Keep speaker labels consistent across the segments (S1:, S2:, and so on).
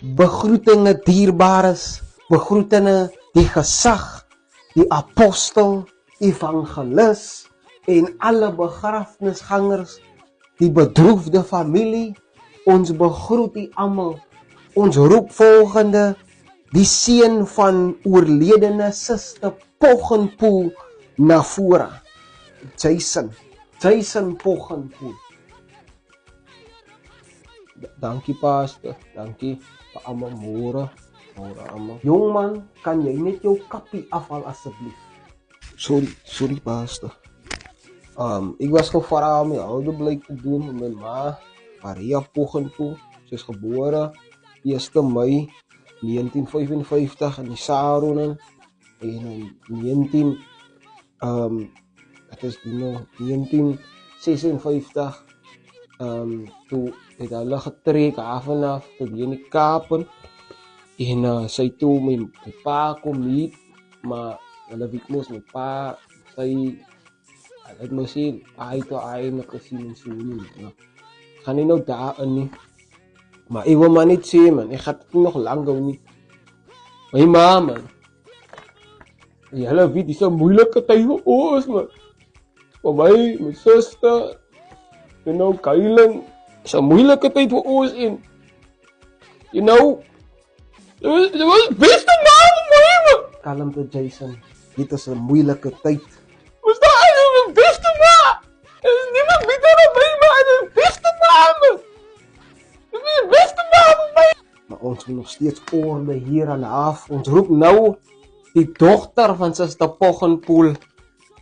S1: Begroetinge dierbares, begroetinge die gesag, die apostel, evangelis en alle begrafnisgangers, die bedroefde familie. Ons begroet u almal. Ons roep volgende, die seun van oorledene Suster Poggenpoel na vore. Jason Poggenpoel. Dankie pastor, dankie vir almal môre almal. Jongman, kan jy net jou kappie afhaal asseblief? Sorry pastor. Ek was gevra om die ouderblyk te doen met my ma, Maria Poggenpoel. Sy is gebore 1 Mei 1955 in die Saronen en in 1956 toe het hulle getrek af tot in die Kaap en sy toe my pa kom nie, maar hulle weet mos my pa sy het mos sien hy toe eintlik gesien en so nie. Gaan nie nou daarin nie. Maar ek wil maar net sê man, ek gaan dit nog lang hou nie. My ma man, julle weet dis 'n moeilike tyd vir ons man. Vir my suster, you know, Kylen, is 'n moeilike tyd vir ons en you know, dit was beste man vir my man. Kalmte Jason, dit is 'n moeilike tyd. Was daar een beste man? Er is niemand beter dan my man, dit is beste man man. Dit is beste man vir my. Maar ons moet nog steeds orde hier aan af. Ons roep nou die dogter van Suster Poggenpoel,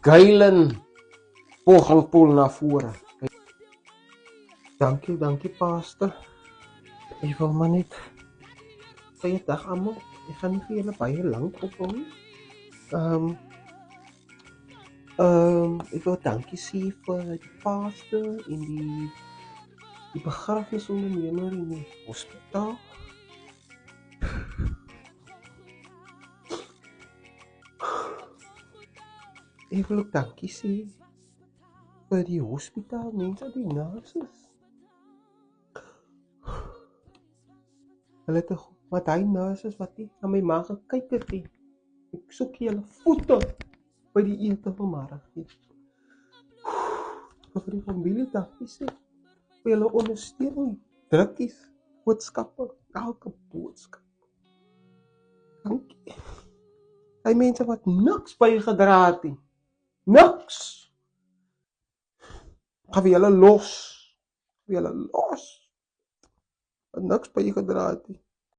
S1: Kylen Poggenpoel na vore. Dankie pastor. Ek wil maar net baie dag almal. Ek gaan nie vir julle baie lank ophou nie. Ek wil dankie sê vir die pastor en die begrafnisondernemer in die hospitaal. Ek wil ook dankie sê vir die hospitaal mense, die nurses. Hulle het wat hy nurses wat nie na my ma gekyk het nie. Ek soek julle voete by die ete vanmiddag. Vir die familie dankie sê vir julle ondersteuning, drukkies, boodskappe, elke boodskap. Dankie. Hy mense wat niks bygedra het nie. Niks. Gaan vir julle los. Wat niks bygedra het nie.